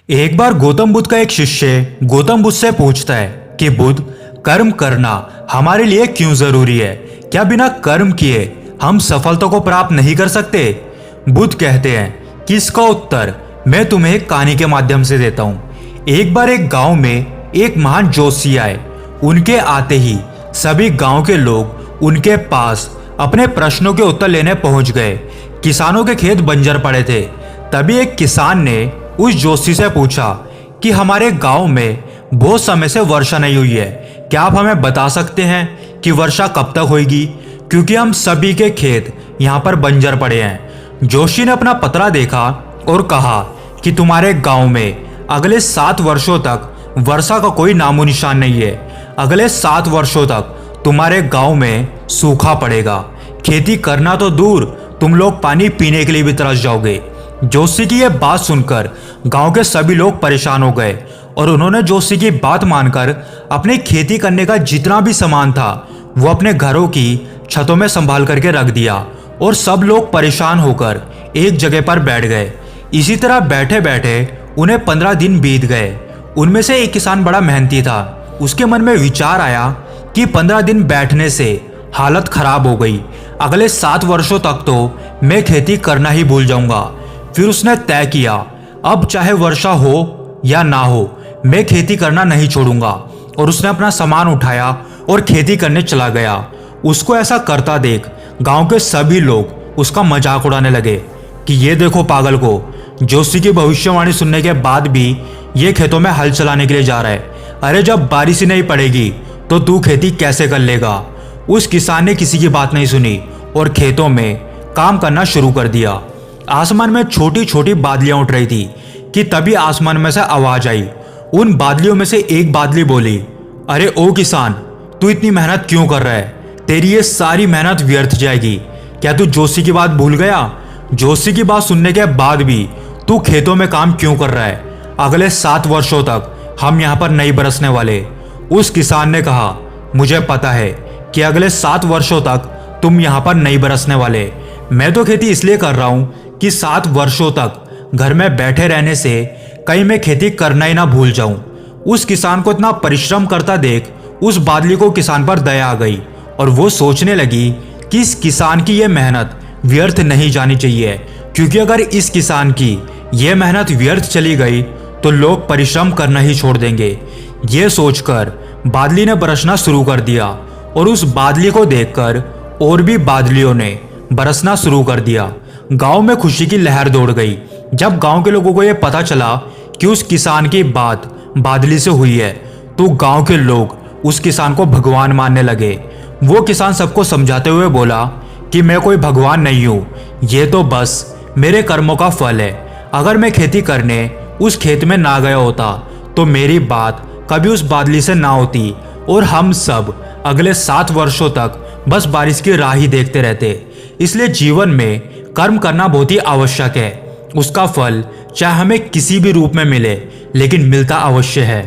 एक बार गौतम बुद्ध का एक शिष्य गौतम बुद्ध से पूछता है कि बुद्ध, कर्म करना हमारे लिए क्यों जरूरी है? क्या बिना कर्म किए हम सफलता को प्राप्त नहीं कर सकते? बुद्ध कहते हैं कि इसका उत्तर मैं तुम्हें एक कहानी के माध्यम से देता हूँ। एक बार एक गांव में एक महान जोशी आए। उनके आते ही सभी गांव के लोग उनके पास अपने प्रश्नों के उत्तर लेने पहुंच गए। किसानों के खेत बंजर पड़े थे। तभी एक किसान ने उस जोशी से पूछा कि हमारे गांव में बहुत समय से वर्षा नहीं हुई है, क्या आप हमें बता सकते हैं कि वर्षा कब तक होगी? क्योंकि हम सभी के खेत यहाँ पर बंजर पड़े हैं। जोशी ने अपना पतरा देखा और कहा कि तुम्हारे गांव में अगले 7 वर्षों तक वर्षा का कोई नामो निशान नहीं है। अगले 7 वर्षों तक तुम्हारे गांव में सूखा पड़ेगा। खेती करना तो दूर, तुम लोग पानी पीने के लिए भी तरस जाओगे। जोशी की यह बात सुनकर गांव के सभी लोग परेशान हो गए और उन्होंने जोशी की बात मानकर अपने खेती करने का जितना भी सामान था वो अपने घरों की छतों में संभाल करके रख दिया और सब लोग परेशान होकर एक जगह पर बैठ गए। इसी तरह बैठे बैठे उन्हें 15 दिन बीत गए। उनमें से एक किसान बड़ा मेहनती था। उसके मन में विचार आया कि 15 दिन बैठने से हालत खराब हो गई, अगले 7 वर्षों तक तो मैं खेती करना ही भूल जाऊंगा। फिर उसने तय किया, अब चाहे वर्षा हो या ना हो, मैं खेती करना नहीं छोड़ूंगा। और उसने अपना सामान उठाया और खेती करने चला गया। उसको ऐसा करता देख गांव के सभी लोग उसका मजाक उड़ाने लगे कि ये देखो पागल को, जोशी की भविष्यवाणी सुनने के बाद भी ये खेतों में हल चलाने के लिए जा रहा है। अरे जब बारिश ही नहीं पड़ेगी तो तू खेती कैसे कर लेगा? उस किसान ने किसी की बात नहीं सुनी और खेतों में काम करना शुरू कर दिया। आसमान में छोटी छोटी बादलियां उठ रही थी कि तभी आसमान में से आवाज आई। उन बादलियों में से एक बादली बोली, अरे ओ किसान, तू इतनी मेहनत क्यों कर रहा है? तेरी ये सारी मेहनत व्यर्थ जाएगी। क्या तू जोशी की बात भूल गया? जोशी की बात सुनने के बाद भी तू खेतों में काम क्यों कर रहा है? अगले 7 वर्षों तक हम यहाँ पर नहीं बरसने वाले। उस किसान ने कहा, मुझे पता है कि अगले 7 वर्षों तक तुम यहाँ पर नहीं बरसने वाले। मैं तो खेती इसलिए कर रहा हूँ कि 7 वर्षों तक घर में बैठे रहने से कहीं मैं खेती करना ही ना भूल जाऊं। उस किसान को इतना परिश्रम करता देख उस बादली को किसान पर दया आ गई और वो सोचने लगी कि इस किसान की ये मेहनत व्यर्थ नहीं जानी चाहिए, क्योंकि अगर इस किसान की ये मेहनत व्यर्थ चली गई तो लोग परिश्रम करना ही छोड़ देंगे। ये सोचकर बादली ने बरसना शुरू कर दिया और उस बादली को देखकर और भी बादलियों ने बरसना शुरू कर दिया। गांव में खुशी की लहर दौड़ गई। जब गांव के लोगों को यह पता चला कि उस किसान की बात बादली से हुई है तो गांव के लोग उस किसान को भगवान मानने लगे। वो किसान सबको समझाते हुए बोला कि मैं कोई भगवान नहीं हूँ, ये तो बस मेरे कर्मों का फल है। अगर मैं खेती करने उस खेत में ना गया होता तो मेरी बात कभी उस बादली से ना होती और हम सब अगले 7 वर्षों तक बस बारिश की राह ही देखते रहते। इसलिए जीवन में कर्म करना बहुत ही आवश्यक है। उसका फल चाहे हमें किसी भी रूप में मिले, लेकिन मिलता अवश्य है।